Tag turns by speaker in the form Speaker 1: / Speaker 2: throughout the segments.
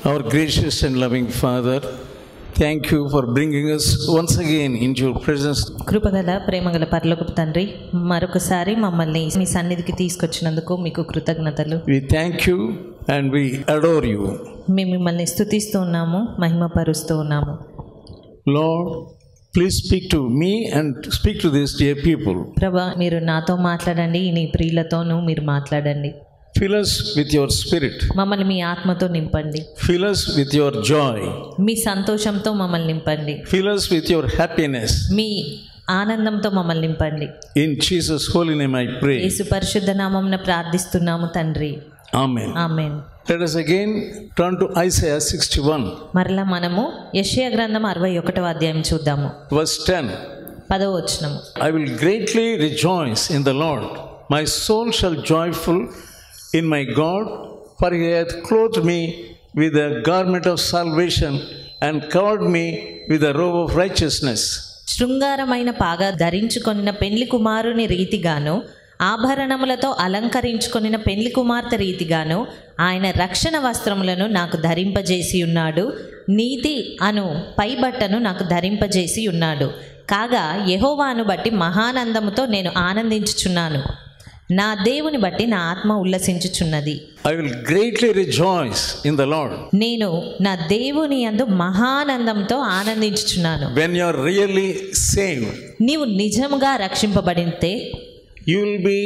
Speaker 1: Our gracious and loving Father, thank you for bringing us once again into your presence.
Speaker 2: కృపగల ప్రేమగల పరలోకపు తండ్రి, మరొకసారి మమ్మల్ని మీ సన్నిధికి తీసుకొచ్చినందుకు మీకు కృతజ్ఞతలు.
Speaker 1: We thank you and we adore you.
Speaker 2: మేము మిమ్మల్ని స్తుతిస్తూ ఉన్నాము, మహిమపరుస్తూ ఉన్నాము.
Speaker 1: Lord, please speak to me and speak to these dear people.
Speaker 2: ప్రభా, మీరు నాతో మాట్లాడండి, నీ ప్రియులతోనూ మీరు మాట్లాడండి.
Speaker 1: Fill us with your spirit.
Speaker 2: మమ్మల్ని మీ ఆత్మతో నింపండి.
Speaker 1: Fill us with your joy.
Speaker 2: మీ సంతోషంతో మమ్మల్ని నింపండి.
Speaker 1: Fill us with your happiness.
Speaker 2: మీ ఆనందంతో మమ్మల్ని నింపండి.
Speaker 1: In Jesus' holy name I pray.
Speaker 2: యేసు పరిశుద్ధ నామమున ప్రార్థిస్తున్నాము తండ్రి.
Speaker 1: Amen.
Speaker 2: Amen.
Speaker 1: Let us again turn to Isaiah 61.
Speaker 2: మరలా మనము యెషయా గ్రంథం 61వ అధ్యాయం చూద్దాము.
Speaker 1: Verse 10.
Speaker 2: 10వ వచనము.
Speaker 1: I will greatly rejoice in the Lord. My soul shall joyful in my God, for he hath clothed me with a garment of salvation and covered me with a robe of righteousness.
Speaker 2: శృంగారమైన పాగా ధరించుకొనిన పెండ్లి కుమారుని రీతిగాను, ఆభరణములతో అలంకరించుకొనిన పెండ్లి కుమార్తె రీతిగాను ఆయన రక్షణ వస్త్రములను నాకు ధరింపజేసి ఉన్నాడు. నీతి అను పైబట్టను నాకు ధరింపజేసి ఉన్నాడు. కాగా యెహోవాను బట్టి మహానందముతో నేను ఆనందించుచున్నాను. నా దేవుని బట్టి నా ఆత్మ ఉల్లసించుచున్నది.
Speaker 1: I will greatly rejoice in the Lord.
Speaker 2: నేను నా దేవుని యందు మహానందంతో ఆనందించుచున్నాను.
Speaker 1: When you are really saved,
Speaker 2: నీవు నిజముగా రక్షింపబడితే
Speaker 1: you will be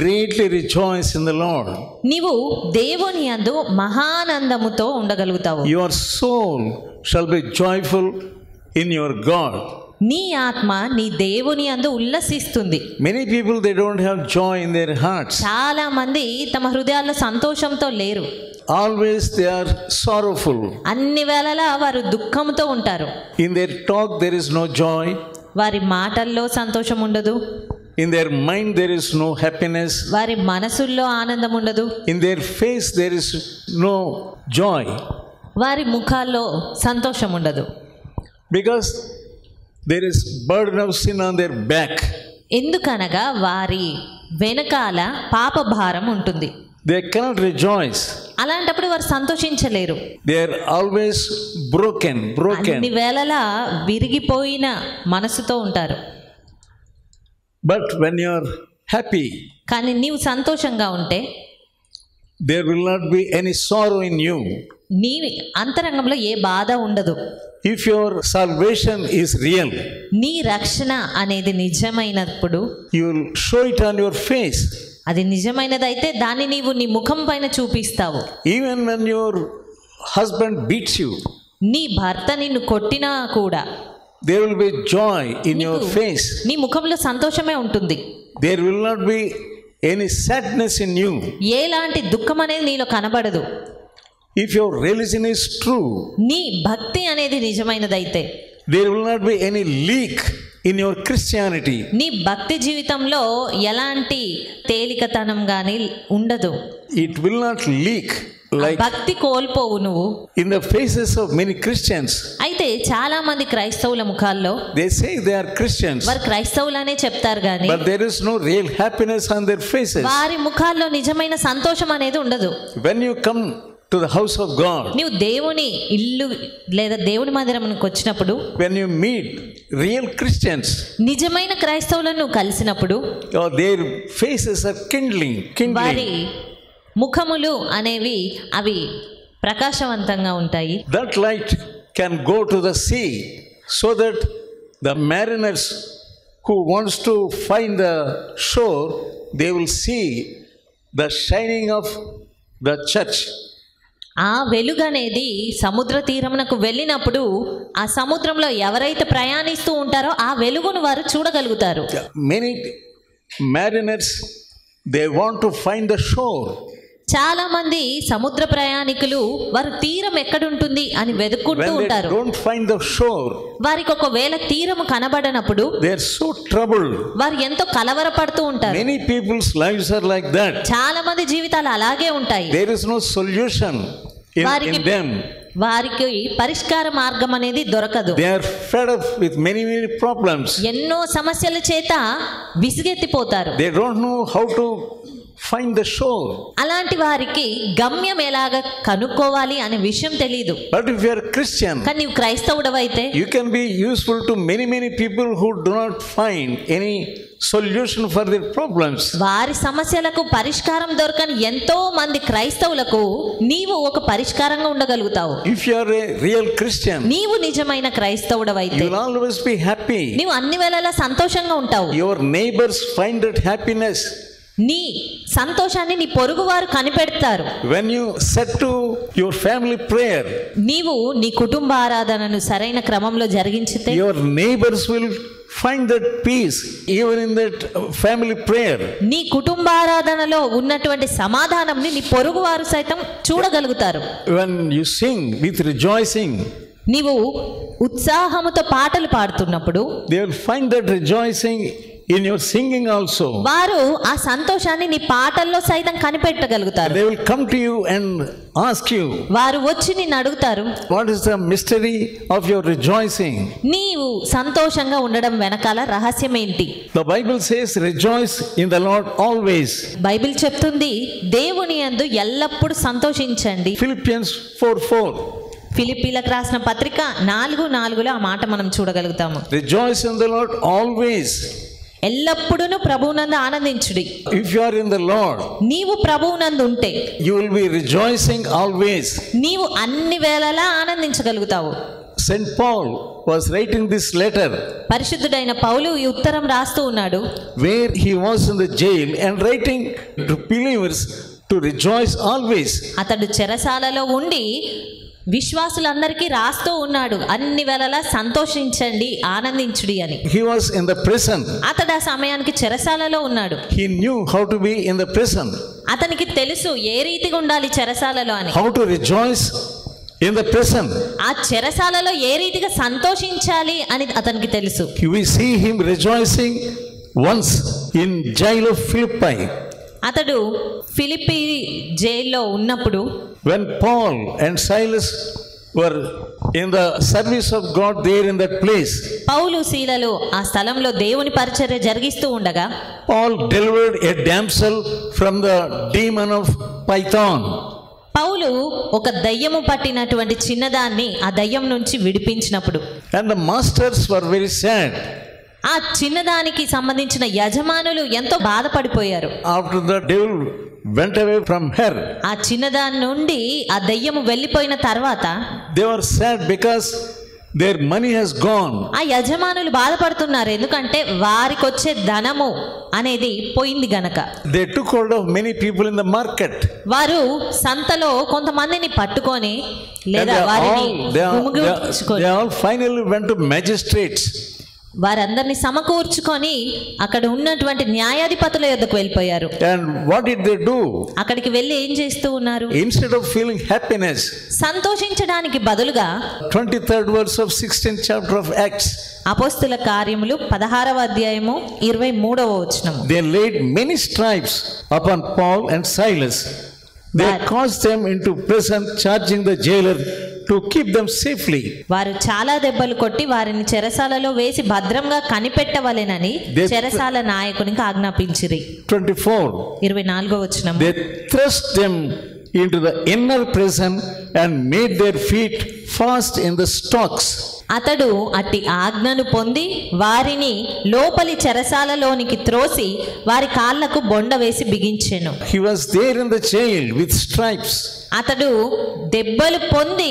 Speaker 1: greatly rejoice in the Lord.
Speaker 2: నీవు దేవుని యందు మహానందముతో ఉండగలుగుతావు.
Speaker 1: Your soul shall be joyful in your God.
Speaker 2: నీ ఆత్మ నీ దేవుని యందు ఉల్లసిస్తుంది.
Speaker 1: Many people, they don't have joy in their hearts.
Speaker 2: చాలా మంది తమ హృదయాల్లో సంతోషంతో లేరు.
Speaker 1: Always they are sorrowful.
Speaker 2: అన్ని వేళలా వారు దుఃఖంతో ఉంటారు.
Speaker 1: In their talk there is no joy.
Speaker 2: వారి మాటల్లో సంతోషం ఉండదు.
Speaker 1: In their mind there is no happiness.
Speaker 2: వారి మనసుల్లో ఆనందం ఉండదు.
Speaker 1: In their face there is no joy.
Speaker 2: వారి ముఖాల్లో సంతోషం ఉండదు.
Speaker 1: Because there is burden of sin on their back.
Speaker 2: ఎందుకనగా వారి వెనకాల పాప భారం ఉంటుంది.
Speaker 1: They cannot rejoice.
Speaker 2: అలాంటప్పుడు వారు సంతోషించలేరు.
Speaker 1: They are always broken.
Speaker 2: అన్ని వేళలా విరిగిపోయిన మనసుతో ఉంటారు.
Speaker 1: But when you are happy,
Speaker 2: కానీ నీవు సంతోషంగా ఉంటే
Speaker 1: there will not be any sorrow in you.
Speaker 2: నీ అంతరంగంలో ఏ బాధ ఉండదు.
Speaker 1: If your salvation is real,
Speaker 2: నీ రక్షణ అనేది నిజమైనప్పుడు
Speaker 1: you will show it on your face.
Speaker 2: అది నిజమైనదైతే దాన్ని నీవు నీ ముఖం పైన చూపిస్తావు.
Speaker 1: Even when your husband beats you,
Speaker 2: నీ భర్త నిన్ను కొట్టినా కూడా
Speaker 1: there will be joy in your face.
Speaker 2: నీ ముఖంలో సంతోషమే ఉంటుంది.
Speaker 1: There will not be any sadness in you.
Speaker 2: ఎలాంటి దుఃఖం అనేది నీలో కనబడదు.
Speaker 1: If your religion is true,
Speaker 2: నీ భక్తి అనేది నిజమైనదైతే
Speaker 1: there will not be any leak in your Christianity.
Speaker 2: నీ భక్తి జీవితంలో ఎలాంటి తేలికతనం గాని ఉండదు.
Speaker 1: It will not leak like
Speaker 2: భక్తి కోల్పోవు నువ్వు.
Speaker 1: in the faces of many Christians.
Speaker 2: అయితే చాలా మంది క్రైస్తవుల ముఖాల్లో
Speaker 1: They say they are Christians,
Speaker 2: వారు క్రైస్తవులనే చెప్తారు గాని
Speaker 1: but there is no real happiness on their faces.
Speaker 2: వారి ముఖాల్లో నిజమైన సంతోషం అనేది ఉండదు.
Speaker 1: When you come to the house of God,
Speaker 2: నీవు దేవుని ఇల్లు లేదా దేవుని మందిరంకి వచ్చినప్పుడు,
Speaker 1: when you meet real Christians,
Speaker 2: నిజమైన క్రైస్తవులను కలిసినప్పుడు
Speaker 1: their faces are kindling.
Speaker 2: వారి ముఖములు అనేవి అవి ప్రకాశవంతంగా ఉంటాయి.
Speaker 1: That light can go to the sea, so that the mariners who wants to find the shore, they will see the shining of the church.
Speaker 2: ఆ వెలుగు అనేది సముద్ర తీరమునకు వెళ్ళినప్పుడు ఆ సముద్రంలో ఎవరైతే ప్రయాణిస్తూ ఉంటారో ఆ వెలుగును వారు చూడగలుగుతారు.
Speaker 1: Many mariners, they want to find the shore.
Speaker 2: చాలా మంది సముద్ర ప్రయాణికులు వారు తీరం ఎక్కడుంటుంది అని వెతుక్కుంటూ ఉంటారు.
Speaker 1: When they don't find the shore,
Speaker 2: వారికి ఒకవేళ తీరము కనబడనప్పుడు
Speaker 1: they are so troubled.
Speaker 2: వారు ఎంతో కలవరపడుతూ ఉంటారు.
Speaker 1: Many people's lives are like that.
Speaker 2: చాలా మంది జీవితాలు అలాగే ఉంటాయి.
Speaker 1: There is no solution in them.
Speaker 2: వారికి పరిష్కార మార్గం అనేది దొరకదు.
Speaker 1: They are fed up with many problems.
Speaker 2: ఎన్నో సమస్యల చేత విసిగెత్తిపోతారు.
Speaker 1: They don't know how to find the shore.
Speaker 2: అలాంటి వారికి గమ్యం ఎలాగ కనుక్కోవాలి అనే విషయం తెలియదు.
Speaker 1: But if you are a Christian,
Speaker 2: కానీ నీవు క్రైస్తవుడవైతే
Speaker 1: you can be useful to many people who do not find any solution for their problems.
Speaker 2: వారి సమస్యలకు పరిష్కారం దొరకని ఎంతో మంది క్రైస్తవులకు నీవు ఒక పరిష్కారంగా ఉండగలుగుతావు.
Speaker 1: If you are a real Christian,
Speaker 2: నీవు నిజమైన క్రైస్తవుడవైతే
Speaker 1: you will always be happy.
Speaker 2: నీవు అన్ని వేళలా సంతోషంగా ఉంటావు.
Speaker 1: Your neighbors find that happiness.
Speaker 2: నీ సంతోషాన్ని నీ పొరుగువారు కనిపెడతారు.
Speaker 1: When you set to your family prayer,
Speaker 2: నీవు నీ కుటుంబ ఆరాధనను సరైన క్రమంలో జరిగించితే
Speaker 1: your neighbors will find that peace even in that family prayer.
Speaker 2: నీ కుటుంబ ఆరాధనలో ఉన్నటువంటి సమాధానంని నీ పొరుగువారు సైతం చూడగలుగుతారు.
Speaker 1: When you sing with rejoicing,
Speaker 2: నీవు ఉత్సాహముతో పాటలు పాడుతున్నప్పుడు
Speaker 1: they will find that rejoicing in your singing also.
Speaker 2: వారు ఆ సంతోషాన్ని నీ పాటల్లో సైతం కనిపెట్టగలుగుతారు.
Speaker 1: They will come to you and ask you,
Speaker 2: వారు వచ్చి నిన్ను అడుగుతారు,
Speaker 1: what is the mystery of your rejoicing?
Speaker 2: నీవు సంతోషంగా ఉండడం వెనకాల రహస్యం ఏంటి?
Speaker 1: The Bible says, rejoice in the Lord always.
Speaker 2: Bible చెప్తుంది, దేవుని యందు ఎల్లప్పుడూ సంతోషించండి.
Speaker 1: Philippians 4:4.
Speaker 2: ఫిలిప్పీలకు రాసిన పత్రిక 4:4 ఆ మాట మనం చూడగలుగుతాము.
Speaker 1: Rejoice in the Lord always.
Speaker 2: ఎల్లప్పుడూ ప్రభువునందు ఆనందించుడి.
Speaker 1: If you are in the Lord,
Speaker 2: నీవు ప్రభువునందు ఉంటే
Speaker 1: you will be rejoicing always.
Speaker 2: నీవు అన్ని వేళలా ఆనందించగలుగుతావు.
Speaker 1: Saint Paul was writing this letter
Speaker 2: పరిశుద్ధుడైన పౌలు ఈ ఉత్తరం రాస్తూ ఉన్నాడు,
Speaker 1: where he was in the jail and writing to believers to rejoice always.
Speaker 2: అతడు చెరసాలలో ఉండి విశ్వాసులందరికీ రాస్తూ ఉన్నాడు, అన్ని వేళలా సంతోషించండి, ఆనందించుడి అని.
Speaker 1: He was in the prison.
Speaker 2: అతడు ఆ సమయానికి చెరసాలలో ఉన్నాడు.
Speaker 1: He knew how to be in the prison,
Speaker 2: అతనికి తెలుసు ఏ రీతిగా ఉండాలి చెరసాలలో అని.
Speaker 1: how to rejoice in the prison.
Speaker 2: ఆ చెరసాలలో ఏ రీతిగా సంతోషించాలి అని అతనికి తెలుసు.
Speaker 1: We see him rejoicing once in jail of Philippi.
Speaker 2: అతడు ఫిలిప్పీ జైల్లో ఉన్నప్పుడు
Speaker 1: When Paul and Silas were in the service of God there in that place,
Speaker 2: పౌలు శీలలు ఆ స్థలంలో దేవుని పరిచర్య జరిగిస్తూ ఉండగా
Speaker 1: Paul delivered a damsel from the demon of Python.
Speaker 2: పౌలు ఒక దయ్యము పట్టినటువంటి చిన్నదాన్ని ఆ దయ్యం నుంచి విడిపించినప్పుడు
Speaker 1: And the masters were very sad.
Speaker 2: ఆ చిన్నదానికి సంబంధించిన యజమానులు ఎంతో బాధపడిపోయారు.
Speaker 1: After the devil went away from her,
Speaker 2: ఆ చిన్నదాని నుండి ఆ దయ్యము వెళ్ళిపోయిన తర్వాత
Speaker 1: they were sad because their money has gone.
Speaker 2: ఆ యజమానులు బాధపడుతున్నారు, ఎందుకంటే వారికి వచ్చే ధనము అనేది పోయింది గనక.
Speaker 1: They took hold of many people in the market.
Speaker 2: వారు సంతలో కొంతమందిని పట్టుకొని లేదా వారిని
Speaker 1: They all finally went to magistrates.
Speaker 2: వారందరినీ సమకూర్చుకొని అక్కడ ఉన్నటువంటి న్యాయాధిపతుల యొద్దకు వెళ్ళిపోయారు.
Speaker 1: And what did they do?
Speaker 2: అక్కడికి వెళ్ళి ఏం చేస్తూ ఉన్నారు?
Speaker 1: Instead of feeling happiness,
Speaker 2: సంతోషించడానికి బదులుగా
Speaker 1: 23rd verse of 16th chapter of Acts,
Speaker 2: అపోస్తుల కార్యములు 16వ అధ్యాయము 23వ వచనము,
Speaker 1: they laid many stripes upon Paul and Silas. They cast them into prison, charging the jailer to keep them safely.
Speaker 2: వారు చాలా దెబ్బలు కొట్టి వారిని చెరసాలలో వేసి భద్రంగా కనిపెట్టవలెనని చెరసాల నాయకునికి ఆజ్ఞాపించిరి. 24వ వచనం,
Speaker 1: they thrust them into the inner prison and made their feet fast in the stocks.
Speaker 2: అతడు అట్టి ఆజ్ఞను పొంది వారిని లోపలి చెరసాలలోనికి త్రోసి వారి కాళ్లకు బొండ వేసి బిగించెను.
Speaker 1: He was there in the jail with stripes.
Speaker 2: అతడు దెబ్బలు పొంది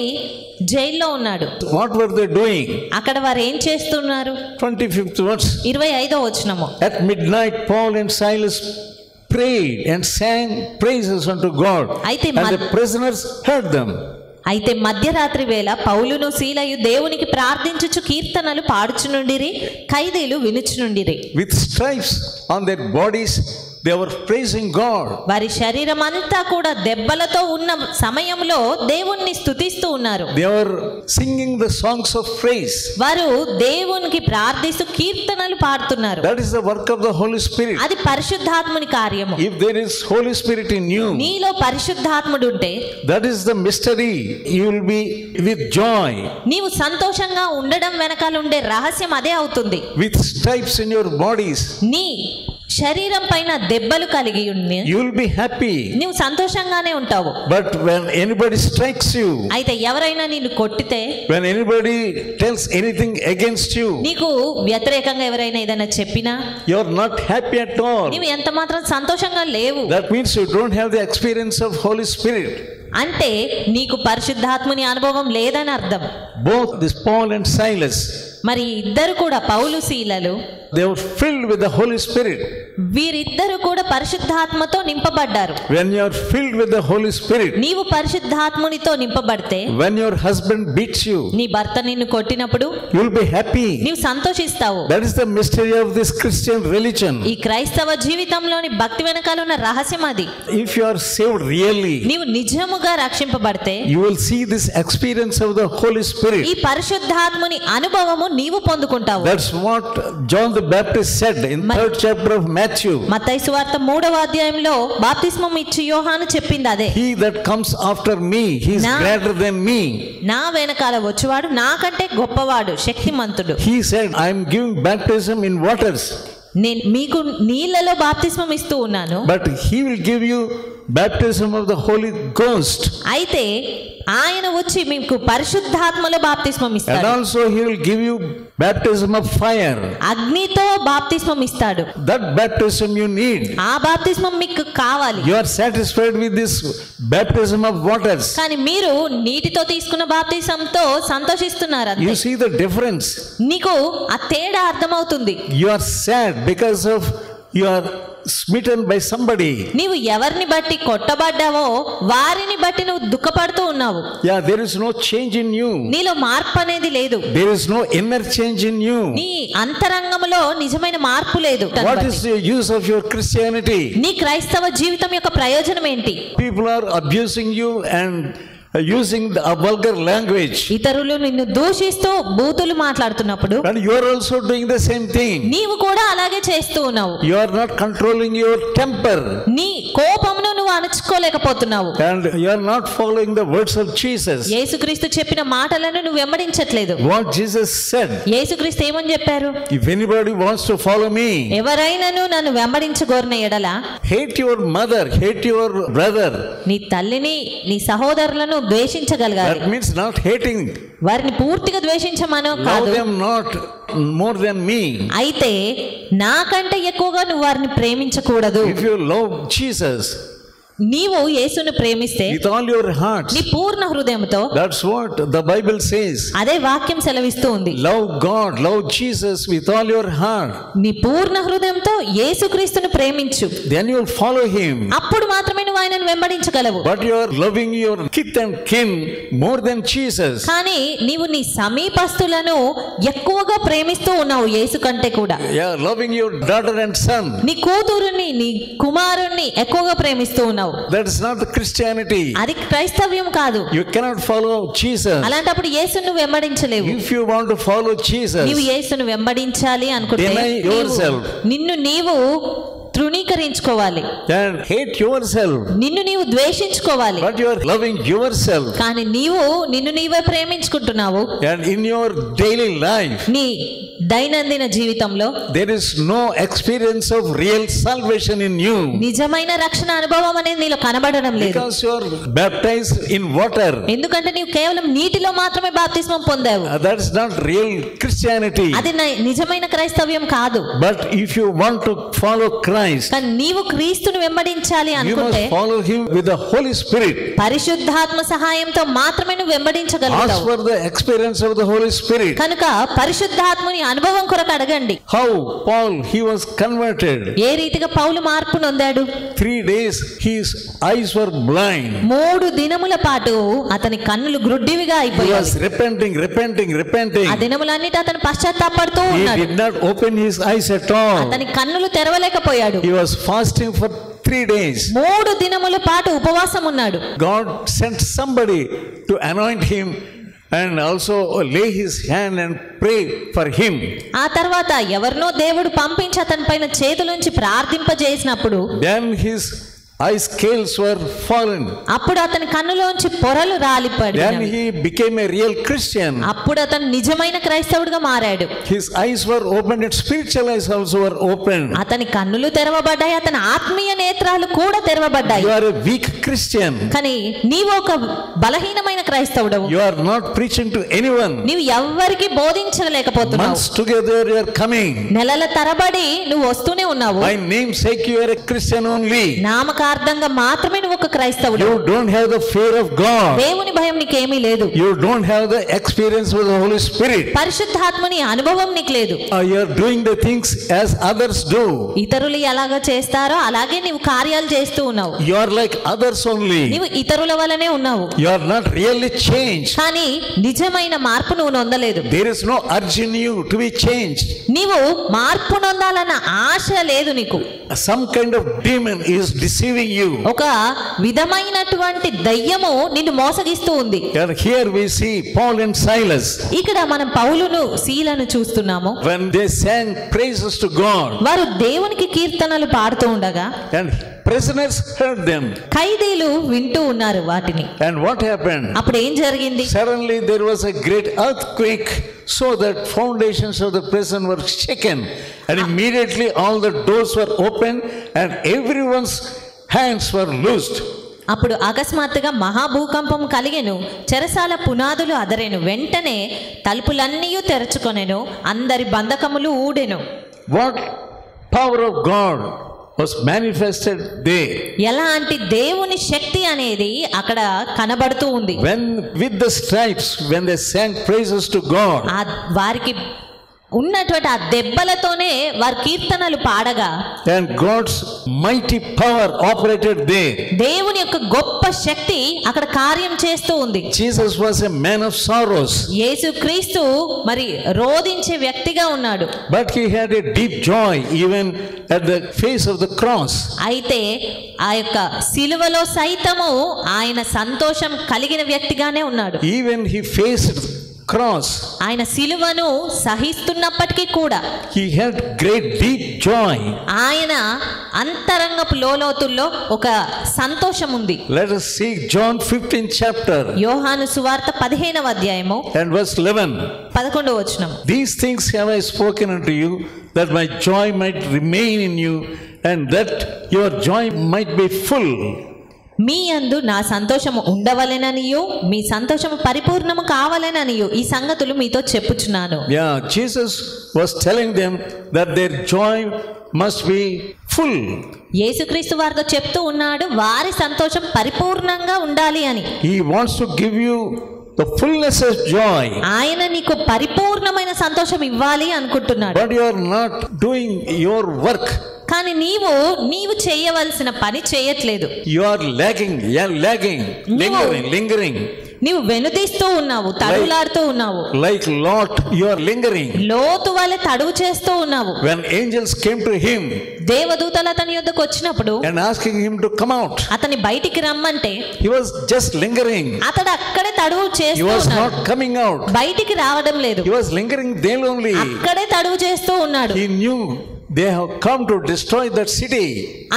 Speaker 2: జైల్లో ఉన్నాడు.
Speaker 1: What were they doing?
Speaker 2: అక్కడ వారు ఏం చేస్తున్నారు?
Speaker 1: 25th verse.
Speaker 2: 25వ వచనము,
Speaker 1: At midnight Paul and Silas prayed and sang praises unto God, and the prisoners heard them.
Speaker 2: అయితే మధ్యరాత్రి వేళ పౌలును శీలయు దేవునికి ప్రార్థించుచు కీర్తనలు పాడుచునుండిరి, ఖైదీలు వినుచునుండిరి.
Speaker 1: With stripes on their bodies they were praising God.
Speaker 2: వారి శరీరం అంతా కూడా దెబ్బలతో ఉన్న సమయంలో దేవుణ్ణి స్తుతిస్తూ ఉన్నారు.
Speaker 1: They were singing the songs of praise.
Speaker 2: వారు దేవునికి ప్రార్థిస్తూ కీర్తనలు పాడుతున్నారు.
Speaker 1: That is the work of the Holy Spirit.
Speaker 2: అది పరిశుద్ధాత్ముని కార్యము.
Speaker 1: If there is Holy Spirit in you,
Speaker 2: నీలో పరిశుద్ధాత్ముడు ఉంటే,
Speaker 1: that is the mystery. You will be with joy.
Speaker 2: నీవు సంతోషంగా ఉండడం వెనకాల ఉండే రహస్యం అదే అవుతుంది.
Speaker 1: With stripes in your bodies,
Speaker 2: నీ శరీరం పైన దెబ్బలు కలిగి ఉండి
Speaker 1: you will be happy.
Speaker 2: నువ్వు సంతోషంగానే ఉంటావు.
Speaker 1: But when anybody strikes you,
Speaker 2: అయితే ఎవరైనా నిన్ను కొట్టితే,
Speaker 1: when anybody tells anything against you,
Speaker 2: నీకు వ్యతిరేకంగా ఎవరైనా ఏదైనా చెప్పినా,
Speaker 1: you are not happy at all.
Speaker 2: నువ్వు ఎంత మాత్రం సంతోషంగా లేవు.
Speaker 1: That means you don't have the experience of Holy Spirit.
Speaker 2: అంటే నీకు పరిశుద్ధాత్ముని అనుభవం లేదని అర్థం.
Speaker 1: Both this Paul and Silas,
Speaker 2: మరి ఇద్దరు కూడా, పౌలు శీలలు,
Speaker 1: they were filled with the Holy Spirit.
Speaker 2: వీరిద్దరు కూడా పరిశుద్ధాత్మతో నింపబడ్డారు.
Speaker 1: When you are filled with the Holy Spirit,
Speaker 2: నీవు పరిశుద్ధాత్మునితో నింపబడితే,
Speaker 1: when your husband beats you,
Speaker 2: నీ భర్త నిన్ను కొట్టినప్పుడు
Speaker 1: you will be happy.
Speaker 2: నీవు సంతోషిస్తావు.
Speaker 1: That is the mystery of this Christian religion.
Speaker 2: ఈ క్రైస్తవ జీవితంలోని భక్తి వెనకాల ఉన్న రహస్యం అది.
Speaker 1: If you are saved really,
Speaker 2: నీవు నిజముగా రక్షింపబడితే,
Speaker 1: you will see this experience of the Holy Spirit.
Speaker 2: ఈ పరిశుద్ధాత్ముని అనుభవము నీవు పొందుకుంటావు.
Speaker 1: That's what John the Baptist said in 3rd chapter of Matthew.
Speaker 2: మత్తయి సువార్త 3వ అధ్యాయంలో బాప్తిస్మం ఇచ్చి యోహాను చెప్పింది అదే.
Speaker 1: He that comes after me, he is greater than me.
Speaker 2: నా వెనకాల వచ్చేవాడు నాకంటే గొప్పవాడు, శక్తిమంతుడు.
Speaker 1: He said, I am giving baptism in waters,
Speaker 2: నేను మీకు నీళ్లలో బాప్తిస్మం ఇస్తూ ఉన్నాను,
Speaker 1: but he will give you baptism of the Holy Ghost.
Speaker 2: అయితే ఆయన వచ్చి మీకు పరిశుద్ధాత్మలో బాప్తిస్మం
Speaker 1: And
Speaker 2: ఇస్తాడు.
Speaker 1: also he will give you baptism of fire.
Speaker 2: అగ్నితో బాప్తిస్మం ఇస్తాడు.
Speaker 1: That baptism you need.
Speaker 2: ఆ బాప్తిస్మం మీకు కావాలి.
Speaker 1: You are satisfied with this baptism of waters.
Speaker 2: కానీ మీరు నీటితో తీసుకున్న బాప్తిస్మంతో సంతోషిస్తున్నారు అంతే.
Speaker 1: You see the difference.
Speaker 2: నీకు ఆ తేడా అర్థమవుతుంది.
Speaker 1: You are sad because of you are smitten by somebody.
Speaker 2: నీవు ఎవరిని బట్టి కొట్టబడ్డావో వారిని బట్టి నువ్వు దుఃఖపడుతూ ఉన్నావు.
Speaker 1: Yeah, there is no change in you.
Speaker 2: నీలో మార్పు అనేది లేదు.
Speaker 1: There is no inner change in you.
Speaker 2: నీ అంతరంగంలో నిజమైన మార్పు లేదు.
Speaker 1: What is the use of your Christianity?
Speaker 2: నీ క్రైస్తవ జీవితం యొక్క ప్రయోజనం ఏంటి?
Speaker 1: People are abusing you and using a vulgar language,
Speaker 2: ఇతరులు నిన్ను దూషిస్తూ బూతులు మాట్లాడుతున్నప్పుడు
Speaker 1: and you are also doing the same thing.
Speaker 2: నీవు కూడా అలాగే చేస్తూ ఉన్నావు.
Speaker 1: You are not controlling your temper,
Speaker 2: నీ కోపమును నువ్వు అణచుకోలేకపోతున్నావు.
Speaker 1: and you are not following the words of Jesus.
Speaker 2: యేసుక్రీస్తు చెప్పిన మాటలను నువ్వు వెంబడించట్లేదు.
Speaker 1: What Jesus said,
Speaker 2: యేసుక్రీస్తు ఏమని చెప్పారు?
Speaker 1: if anybody wants to follow me,
Speaker 2: ఎవరైనాను నన్ను వెంబడించగోరిన ఎడల
Speaker 1: hate your mother, hate your brother.
Speaker 2: నీ తల్లిని, నీ సహోదరులను ద్వేషించగలగాలి.
Speaker 1: That means not hating.
Speaker 2: వారిని పూర్తిగా ద్వేషించమనో
Speaker 1: Love
Speaker 2: కాదు.
Speaker 1: them not more than me.
Speaker 2: అయితే నాకంటే ఎక్కువగా నువ్వు వారిని ప్రేమించకూడదు.
Speaker 1: If you love Jesus
Speaker 2: నీవు యేసును ప్రేమిస్తే
Speaker 1: with all your heart,
Speaker 2: నీ పూర్ణ హృదయంతో,
Speaker 1: that's what the Bible says.
Speaker 2: అదే వాక్యం సెలవిస్తూ ఉంది.
Speaker 1: Love God, love Jesus with all your heart.
Speaker 2: నీ పూర్ణ హృదయంతో యేసుక్రీస్తును ప్రేమించు.
Speaker 1: Then you will follow him.
Speaker 2: అప్పుడు మాత్రమే నువ్వు ఆయనను వెంబడించగలవు.
Speaker 1: But you are loving your kith and kin more than Jesus.
Speaker 2: కానీ నీవు నీ సమీపస్తులను ఎక్కువగా ప్రేమిస్తూ ఉన్నావు యేసు కంటే కూడా.
Speaker 1: Yeah, loving your daughter and son.
Speaker 2: నీ కూతురుని, నీ కుమారుణ్ణి ఎక్కువగా ప్రేమిస్తూ ఉన్నావు.
Speaker 1: That is not the Christianity.
Speaker 2: అది క్రైస్తవ్యం కాదు.
Speaker 1: You cannot follow Jesus.
Speaker 2: అలాంటప్పుడు యేసును నువ్వు వెంబడించలేవు.
Speaker 1: If you want to follow Jesus,
Speaker 2: నీవు యేసును వెంబడించాలి అనుకుంటే
Speaker 1: deny yourself.
Speaker 2: నిన్ను నీవు తృణీకరించుకోవాలి.
Speaker 1: and hate yourself.
Speaker 2: నిన్ను నీవు ద్వేషించుకోవాలి.
Speaker 1: But you are loving yourself.
Speaker 2: కానీ నీవు నిన్ను నీవే ప్రేమించుకుంటున్నావు.
Speaker 1: And in your daily life,
Speaker 2: నీ దైనందిన జీవితంలో
Speaker 1: there is no experience of real salvation in you.
Speaker 2: నిజమైన రక్షణ అనుభవం అనేది నీలో కనబడడం లేదు.
Speaker 1: Because you are baptized in water.
Speaker 2: ఎందుకంటే నీవు కేవలం నీటిలో మాత్రమే బాప్తిస్మం పొందావు.
Speaker 1: That is not real Christianity.
Speaker 2: అది నిజమైన క్రైస్తవ్యం కాదు.
Speaker 1: But if you want to follow Christ,
Speaker 2: కానీ నీవు క్రీస్తును వెంబడించాలి
Speaker 1: you
Speaker 2: అనుకుంటే
Speaker 1: must follow him with the Holy Spirit.
Speaker 2: పరిశుద్ధాత్మ సహాయంతో మాత్రమే నువ్వు
Speaker 1: Ask
Speaker 2: వెంబడించగలుగుతావు.
Speaker 1: for the experience of the Holy Spirit.
Speaker 2: కనుక పరిశుద్ధాత్మని అనుభవం కొరకు అడగండి.
Speaker 1: How Paul, he was converted.
Speaker 2: ఏ రీతిగా పౌలు మార్పు నొందాడు?
Speaker 1: 3 days his eyes were blind.
Speaker 2: 3 దినముల పాటు అతని కన్నులు గ్రుడ్డివిగా
Speaker 1: He
Speaker 2: అయిపోయాయి.
Speaker 1: was repenting.
Speaker 2: ఆ దినములన్నిటి అతను పశ్చాత్తాపడుతూ
Speaker 1: He
Speaker 2: ఉన్నాడు.
Speaker 1: did not open his eyes at all.
Speaker 2: అతని కన్నులు తెరవలేకపోయాడు.
Speaker 1: He was fasting for 3 days.
Speaker 2: 3 దినముల పాటు ఉపవాసం ఉన్నాడు.
Speaker 1: God sent somebody to anoint him and also lay his hand and pray for him.
Speaker 2: ఆ తర్వాత ఎవరినో దేవుడు పంపించి అతని పైన చేతులుంచి ప్రార్థింపజేసినప్పుడు
Speaker 1: Then his eye scales were fallen.
Speaker 2: అప్పుడు అతని కన్నులోంచి పొరలు రాలిపడినవి.
Speaker 1: Then he became a real Christian.
Speaker 2: అప్పుడు అతను నిజమైన క్రైస్తవుడిగా మారాడు.
Speaker 1: His eyes were opened and spiritual eyes also were opened.
Speaker 2: అతని కన్నులు తెరవబడ్డాయి, అతని ఆత్మీయ నేత్రాలు కూడా తెరవబడ్డాయి.
Speaker 1: You are a weak Christian.
Speaker 2: కానీ నీవు ఒక బలహీనమైన క్రైస్తవుడవు.
Speaker 1: You are not preaching to anyone.
Speaker 2: నీవు ఎవ్వరికి బోధించలేకపోతున్నావు.
Speaker 1: Months together you are coming.
Speaker 2: నెలల తరబడి నువ్వు వస్తూనే ఉన్నావు.
Speaker 1: By namesake you are a Christian only.
Speaker 2: నామకార్థంగా మాత్రమే నువ్వు ఒక క్రైస్తవుడు.
Speaker 1: You don't have the fear of God.
Speaker 2: దేవుని భయం నీకేమీ లేదు.
Speaker 1: You don't have the experience with the Holy Spirit.
Speaker 2: పరిశుద్ధాత్మని అనుభవం నీకు లేదు.
Speaker 1: You are doing the things as others do.
Speaker 2: ఇతరులు ఎలాగ చేస్తారో అలాగే నీవు కార్యాలు చేస్తూ ఉన్నావు.
Speaker 1: You are like others only.
Speaker 2: నీవు ఇతరుల వలనే ఉన్నావు.
Speaker 1: You are not really changed.
Speaker 2: కానీ నిజమైన మార్పు నువ్వు నొందలేదు.
Speaker 1: There is no urge in you to be changed.
Speaker 2: నీవు మార్పు నొందాలన్న ఆశ లేదు నీకు.
Speaker 1: Some kind of demon is deceiving you.
Speaker 2: ఒక విధమైనటువంటి దయ్యము నిన్ను మోసగిస్తూ ఉంది.
Speaker 1: And here we see Paul and Silas.
Speaker 2: ఇక్కడ మనం పౌలును శీలను చూస్తున్నాము.
Speaker 1: When they sang praises to God.
Speaker 2: వారు దేవునికి కీర్తనలు పాడుతూ ఉండగా
Speaker 1: And prisoners heard them.
Speaker 2: ఖైదీలు వింటూ ఉన్నారు వాటిని.
Speaker 1: And what happened?
Speaker 2: అప్పుడు ఏం జరిగింది?
Speaker 1: Suddenly there was a great earthquake, so that foundations of the prison were shaken, and immediately all the doors were opened and everyone's hands were loosed.
Speaker 2: అప్పుడు అకస్మాత్తుగా మహాభూకంపం కలిగెను, చెరసాల పునాదులు అదరెను, వెంటనే తలుపులన్నీ తెరుచుకొనెను, అందరి బంధకములు ఊడెను.
Speaker 1: What power of God was manifested there?
Speaker 2: ఎలాంటి దేవుని శక్తి అనేది అక్కడ కనబడుతూ ఉంది.
Speaker 1: When with the stripes, when they sang praises to God,
Speaker 2: వారికి ఉన్నటువంటి ఆ దెబ్బలతోనే వారి కీర్తనలు పాడగా,
Speaker 1: and God's mighty power operated there.
Speaker 2: దేవుని యొక్క గొప్ప శక్తి అక్కడ కార్యం చేస్తూ ఉంది.
Speaker 1: Jesus was a man of sorrows.
Speaker 2: యేసుక్రీస్తు మరి రోదించే వ్యక్తిగా ఉన్నాడు.
Speaker 1: But he had a deep joy even at the face of the cross.
Speaker 2: అయితే ఆ యొక్క సిలువలో సైతము ఆయన సంతోషం కలిగిన వ్యక్తిగానే ఉన్నాడు.
Speaker 1: Even he faced cross.
Speaker 2: ఆయన సిలువను సహిస్తున్నప్పటికీ కూడా
Speaker 1: He had great deep joy.
Speaker 2: ఆయన అంతరంగపు లోతుల్లో ఒక సంతోషం ఉంది.
Speaker 1: Let us see John 15th chapter
Speaker 2: యోహాను సువార్త 15వ అధ్యాయము
Speaker 1: and verse 11.
Speaker 2: 11వ వచనం.
Speaker 1: These things have I spoken unto you, that my joy might remain in you, and that your joy might be full.
Speaker 2: మీ యందు నా సంతోషము ఉండవలెననియు మీ సంతోషము పరిపూర్ణము కావాలెననియు ఈ సంగతులు మీతో చెప్పుచున్నాను.
Speaker 1: Yeah, Jesus was telling them that their joy must be full.
Speaker 2: యేసుక్రీస్తు వారితో చెప్తూ ఉన్నాడు వారి సంతోషం పరిపూర్ణంగా ఉండాలి అని.
Speaker 1: He wants to give you the fullness of joy.
Speaker 2: ఆయన నీకు పరిపూర్ణమైన సంతోషం ఇవ్వాలి అనుకుంటున్నాడు.
Speaker 1: But you are not doing your work.
Speaker 2: కానీ నీవు చేయవలసిన పని చేయట్లేదు.
Speaker 1: You are lagging, lingering.
Speaker 2: నీవు వెనుదీస్తూ ఉన్నావు, తడులాడుతూ ఉన్నావు.
Speaker 1: Like Lot, you are lingering.
Speaker 2: లోతు వలె తడువు చేస్తూ ఉన్నావు.
Speaker 1: When angels came to him,
Speaker 2: దేవదూతలు అతని యొద్దకు వచ్చినప్పుడు
Speaker 1: and asking him to come out,
Speaker 2: అతని బయటికి రమ్మంటే
Speaker 1: he was just lingering.
Speaker 2: అతడు అక్కడే తడువు
Speaker 1: He
Speaker 2: చేస్తూ
Speaker 1: was
Speaker 2: ఉన్నాడు.
Speaker 1: not coming out.
Speaker 2: బయటికి రావడం లేదు.
Speaker 1: He was lingering there only.
Speaker 2: అక్కడే తడువు చేస్తూ ఉన్నాడు.
Speaker 1: He knew they have come to destroy that city.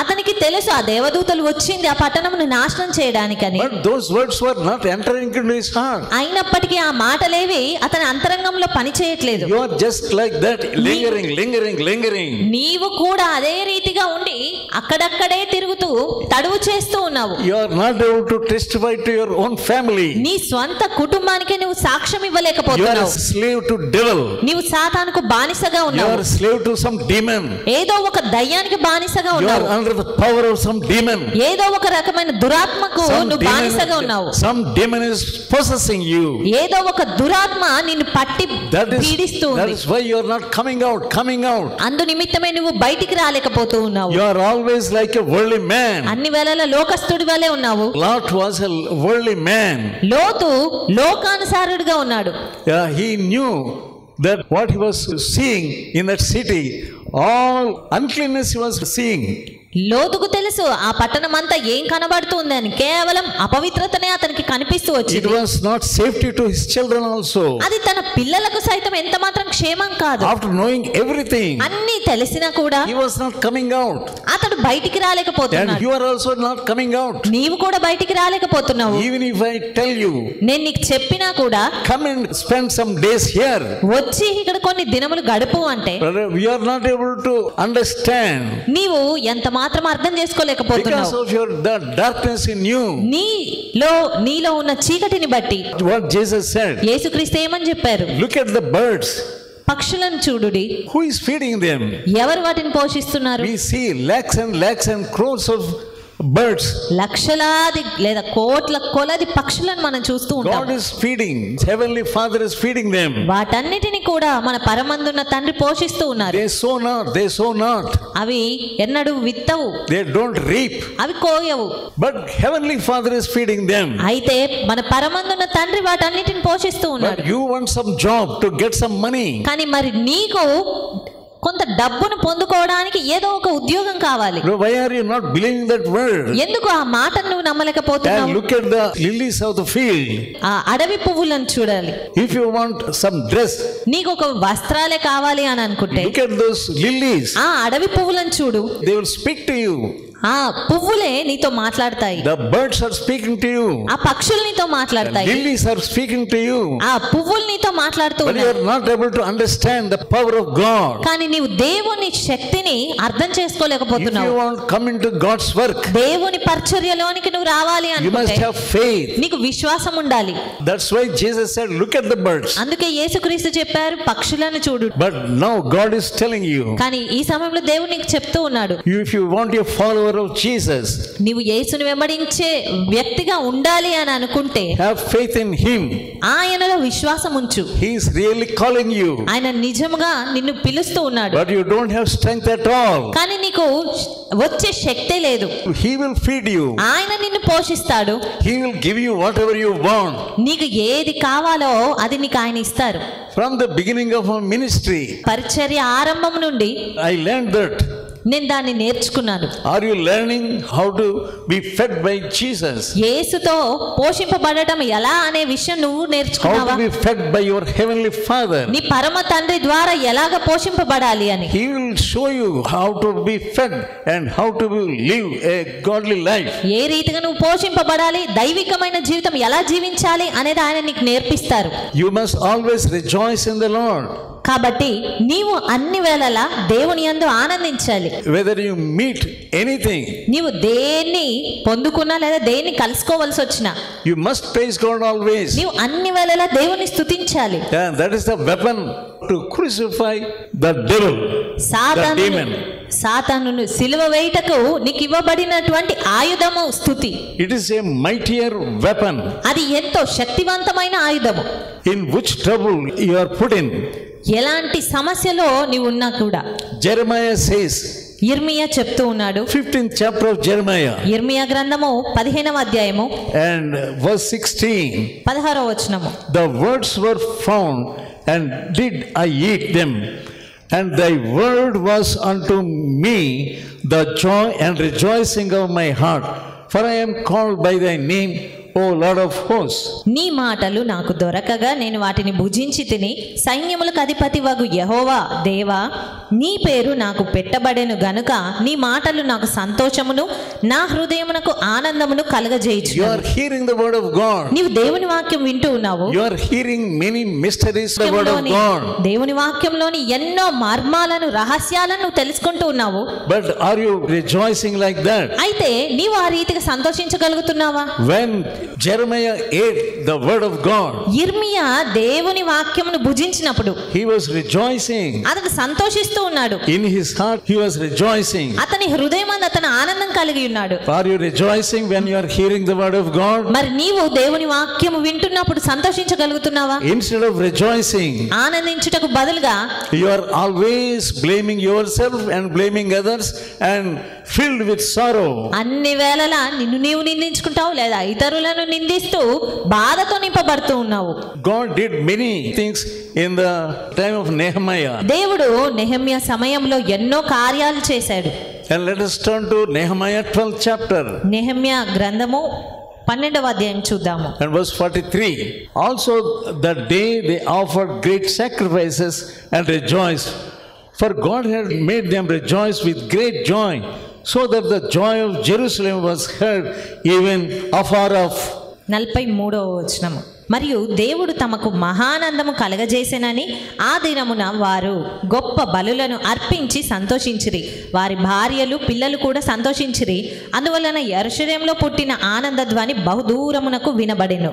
Speaker 2: అతనికి తెలుసు ఆ దేవదూతలు వచ్చింది ఆ పట్టణమును నాశనం చేయడానికని.
Speaker 1: But those words were not entering into his heart.
Speaker 2: అయినప్పటికీ ఆ మాటలేవి అతని అంతరంగంలో పని చేయట్లేదు.
Speaker 1: You are just like that, lingering.
Speaker 2: నీవు కూడా అదే రీతిగా ఉండి అక్కడక్కడే తిరుగుతూ తడువు చేస్తూ ఉన్నావు.
Speaker 1: You are not able to testify to your own family.
Speaker 2: నీ స్వంత కుటుంబానికి నువ్వు సాక్ష్యం
Speaker 1: You are
Speaker 2: ఇవ్వలేకపోతున్నావు.
Speaker 1: a slave to devil.
Speaker 2: నీవు సాతానుకు బానిసగా
Speaker 1: You
Speaker 2: ఉన్నావు.
Speaker 1: are a slave to some demon.
Speaker 2: ఏదో ఒక దయ్యానికి బానిసగా
Speaker 1: You are
Speaker 2: ఉన్నావు.
Speaker 1: under the power of some demon.
Speaker 2: ఏదో ఒక రకమైన దురాత్మకు నువ్వు బానిసగా ఉన్నావు.
Speaker 1: Some demon is possessing you.
Speaker 2: ఏదో ఒక దురాత్మ నిన్ను పట్టి పీడిస్తూ
Speaker 1: That
Speaker 2: ఉంది.
Speaker 1: is why you are not coming out.
Speaker 2: అందు నిమిత్తమే నువ్వు బయటికి రాలేకపోతూ ఉన్నావు.
Speaker 1: You are always like a worldly man.
Speaker 2: అన్ని వేళల లోకస్తుడి వలె ఉన్నావు.
Speaker 1: Lot was a worldly man.
Speaker 2: లోతు లోకానుసారుడిగా ఉన్నాడు.
Speaker 1: Yeah, he knew that what he was seeing in that city, all uncleanness he was seeing.
Speaker 2: లోతుకు తెలుసు ఆ పట్టణం అంతా ఏం కనబడుతుందని, కేవలం అపవిత్రతనే అతనికి కనిపిస్తూ
Speaker 1: It
Speaker 2: వచ్చింది.
Speaker 1: was not safety to his children also.
Speaker 2: అది తన పిల్లలకు సైతం ఎంత మాత్రం క్షేమం కాదు.
Speaker 1: After knowing everything,
Speaker 2: అన్ని తెలిసినా కూడా
Speaker 1: he was not coming out.
Speaker 2: అతడు బయటికి
Speaker 1: And
Speaker 2: రాలేకపోతున్నాడు.
Speaker 1: you are also not coming out.
Speaker 2: నీవు కూడా బయటికి రాలేకపోతున్నావు.
Speaker 1: Even if I tell you,
Speaker 2: నేను నీకు చెప్పినా కూడా
Speaker 1: come and spend some days here,
Speaker 2: వచ్చి ఇక్కడ కొన్ని దినములు గడుపు అంటే
Speaker 1: brother, we are not able to understand
Speaker 2: నీవు ఎంత మాత్రం అర్థం
Speaker 1: because
Speaker 2: చేసుకోలేకపోతున్నావు.
Speaker 1: of the darkness in you.
Speaker 2: నీలో ఉన్న చీకటిని బట్టి
Speaker 1: What Jesus said,
Speaker 2: యేసుక్రీస్తు ఏమని చెప్పారు?
Speaker 1: look at the birds.
Speaker 2: పక్షులను చూడుడి,
Speaker 1: Who is feeding them?
Speaker 2: ఎవరు వాటిని పోషిస్తున్నారు?
Speaker 1: We see lakhs and crores of birds.
Speaker 2: లక్షలాది లేదా కోట్ల కొలది పక్షులను మనం చూస్తూ ఉంటాం.
Speaker 1: God is feeding. Heavenly Father is feeding them.
Speaker 2: వాటన్నిటిని కూడా మన పరమందున్న తండ్రి పోషిస్తూ ఉన్నారు.
Speaker 1: They sow not.
Speaker 2: అవి ఎన్నడూ విత్తవు,
Speaker 1: They don't reap.
Speaker 2: అవి కోయవు.
Speaker 1: But Heavenly Father is feeding them.
Speaker 2: అయితే మన పరమందున్న తండ్రి వాటన్నిటిని పోషిస్తూ ఉన్నాడు.
Speaker 1: But you want some job to get some money.
Speaker 2: కానీ మరి నీకు కొంత డబ్బును పొందుకోవడానికి ఏదో ఒక ఉద్యోగం కావాలి.
Speaker 1: Why are you not believing that word?
Speaker 2: ఎందుకు ఆ మాటను నువ్వు నమ్మలేకపోతున్నావు?
Speaker 1: And look at the lilies of the field.
Speaker 2: ఆ అడవి పువ్వులను చూడాలి.
Speaker 1: If you want some dress,
Speaker 2: నీకు ఒక వస్త్రాలే కావాలి అని అనుకుంటే
Speaker 1: look at those lilies.
Speaker 2: ఆ అడవి పువ్వులను చూడు.
Speaker 1: They will speak to you.
Speaker 2: ఆ పువ్వులే నీతో మాట్లాడతాయి.
Speaker 1: The birds are speaking to you.
Speaker 2: ఆ పక్షులు నీతో మాట్లాడతాయి.
Speaker 1: The lilies are speaking to you.
Speaker 2: ఆ పువ్వులు నీతో మాట్లాడుతూ
Speaker 1: But you
Speaker 2: ఉన్నాయి.
Speaker 1: are not able to understand the power of God.
Speaker 2: కానీ నీవు దేవుని శక్తిని అర్థం
Speaker 1: If
Speaker 2: చేసుకోలేకపోతున్నావు.
Speaker 1: you want to come into God's work,
Speaker 2: దేవుని పరిచర్యలోనికి నువ్వు రావాలి
Speaker 1: you must
Speaker 2: అనుకుంటే
Speaker 1: have faith.
Speaker 2: నీకు విశ్వాసం ఉండాలి.
Speaker 1: That's why Jesus said, look at the birds.
Speaker 2: అందుకే యేసుక్రీస్తు చెప్పారు, పక్షులను చూడు.
Speaker 1: But now God is telling you,
Speaker 2: కానీ ఈ సమయంలో దేవుడు నీకు చెప్తూ ఉన్నాడు,
Speaker 1: if you want your follower of Jesus,
Speaker 2: నీవు యేసుని వెంబడించే వ్యక్తిగా ఉండాలి అని అనుకుంటే
Speaker 1: have faith in Him.
Speaker 2: ఆయనలో విశ్వాసం ఉంచు.
Speaker 1: He is really calling you.
Speaker 2: ఆయన నిజంగా నిన్ను పిలుస్తూ ఉన్నాడు.
Speaker 1: But you don't have strength at all.
Speaker 2: కానీ నీకు వచ్చే శక్తే లేదు.
Speaker 1: He will feed you.
Speaker 2: ఆయన నిన్ను పోషిస్తాడు.
Speaker 1: He will give you whatever you want.
Speaker 2: నీకు ఏది కావాలో అది నీకు ఆయన ఇస్తారు.
Speaker 1: From the beginning of our ministry,
Speaker 2: పరిచర్య ఆరంభం నుండి
Speaker 1: I learned that.
Speaker 2: నేను దాన్ని నేర్చుకున్నాను.
Speaker 1: Are you learning how to be fed by Jesus?
Speaker 2: యేసుతో పోషింపబడటం ఎలా అనే విషయం నువ్వు
Speaker 1: How
Speaker 2: నేర్చుకున్నావా?
Speaker 1: to be fed by your heavenly Father?
Speaker 2: నీ పరమ తండ్రి ద్వారా ఎలాగ పోషింపబడాలి అని
Speaker 1: He will show you how to be fed and how to live a godly life.
Speaker 2: ఏ రీతిగా నువ్వు పోషింపబడాలి, దైవికమైన జీవితం ఎలా జీవించాలి అనేది ఆయన నీకు నేర్పిస్తారు.
Speaker 1: You must always rejoice in the Lord.
Speaker 2: కాబట్టి నీవు అన్ని వేళలా దేవుని యందు ఆనందించాలి.
Speaker 1: Whether you meet anything,
Speaker 2: నీవు దేన్ని పొందుకున్నా లేదా దేన్ని కలుసుకోవలసి వచ్చినా
Speaker 1: you must praise God always.
Speaker 2: నీవు అన్ని వేళలా దేవుని స్తుతించాలి.
Speaker 1: And that is the weapon to crucify the devil, the demon.
Speaker 2: సాతానును సిలువ వేయుటకు నీకు ఇవ్వబడినటువంటి ఆయుధము స్తుతి.
Speaker 1: It is a mightier weapon.
Speaker 2: అది ఎంతో శక్తివంతమైన ఆయుధము.
Speaker 1: In which trouble you are put in.
Speaker 2: ఎలాంటి సమస్యలో నీవు ఉన్నా కూడా
Speaker 1: Jeremiah says,
Speaker 2: ఇర్మియా చెప్తూ ఉన్నాడు.
Speaker 1: 15th chapter of Jeremiah
Speaker 2: ఇర్మియా గ్రంథము 15వ అధ్యాయము
Speaker 1: and verse 16.
Speaker 2: 16వ వచనము.
Speaker 1: The words were found, and did I eat them, and thy word was unto me the joy and rejoicing of my heart, for I am called by thy name, O Lord of hosts.
Speaker 2: నీ మాటలు నాకు దొరకగా నేను వాటిని భుజించి తిని, సైన్యములకు అధిపతి వగు యెహోవా దేవా, నీ పేరు నాకు పెట్టబడెను గనుక నీ మాటలు నాకు సంతోషమును నా హృదయమునకు ఆనందమును
Speaker 1: You
Speaker 2: కలగజేయుచున్నవి.
Speaker 1: are hearing the word of God.
Speaker 2: నీవు దేవుని వాక్యం వింటూ ఉన్నావు.
Speaker 1: You are hearing many mysteries of the word of God.
Speaker 2: దేవుని వాక్యంలోని ఎన్నో మర్మాలను, రహస్యాలను నువ్వు తెలుసుకుంటూ ఉన్నావు.
Speaker 1: But are you rejoicing like that?
Speaker 2: అయితే నీవు ఆ రీతిగా సంతోషించగలుగుతున్నావా?
Speaker 1: When Jeremiah ate the word of God,
Speaker 2: ఇర్మియా దేవుని వాక్యమును భుజించినప్పుడు
Speaker 1: he was rejoicing.
Speaker 2: అతను సంతోషిస్తూ ఉన్నాడు.
Speaker 1: In his heart he was rejoicing.
Speaker 2: అతని హృదయమందు అతను ఆనందం కలిగి ఉన్నాడు.
Speaker 1: Are you rejoicing when you are hearing the word of God?
Speaker 2: మరి నీవు దేవుని వాక్యము వింటున్నప్పుడు సంతోషించగలుగుతున్నావా?
Speaker 1: Instead of rejoicing,
Speaker 2: ఆనందించుటకు బదులుగా
Speaker 1: you are always blaming yourself and blaming others and filled with sorrow.
Speaker 2: అన్ని వేళలా నిన్ను నీవు నిందించుకుంటావు లేదా ఇతరులను నిందిస్తూ బాధతో నింపబడుతూ ఉన్నావు.
Speaker 1: God did many things in the time of Nehemiah.
Speaker 2: దేవుడు నెహెమ్యా సమయంలో ఎన్నో కార్యాలు చేశాడు.
Speaker 1: And let us turn to Nehemiah 12th chapter.
Speaker 2: Nehemiah గ్రంథము 12వ అధ్యాయం చూద్దాము.
Speaker 1: And verse 43. Also that day they offered great sacrifices and rejoiced, for God had made them rejoice with great joy, so that the joy of Jerusalem was heard even afar off.
Speaker 2: 43వ వచనము. మరియు దేవుడు తమకు మహానందము కలగజేసెనని ఆ దినమున వారు గొప్ప బలులను అర్పించి సంతోషించిరి. వారి భార్యలు పిల్లలు కూడా సంతోషించిరి. అందువలన యెరూషలేములో పుట్టిన ఆనంద ధ్వని బహుదూరమునకు వినబడెను.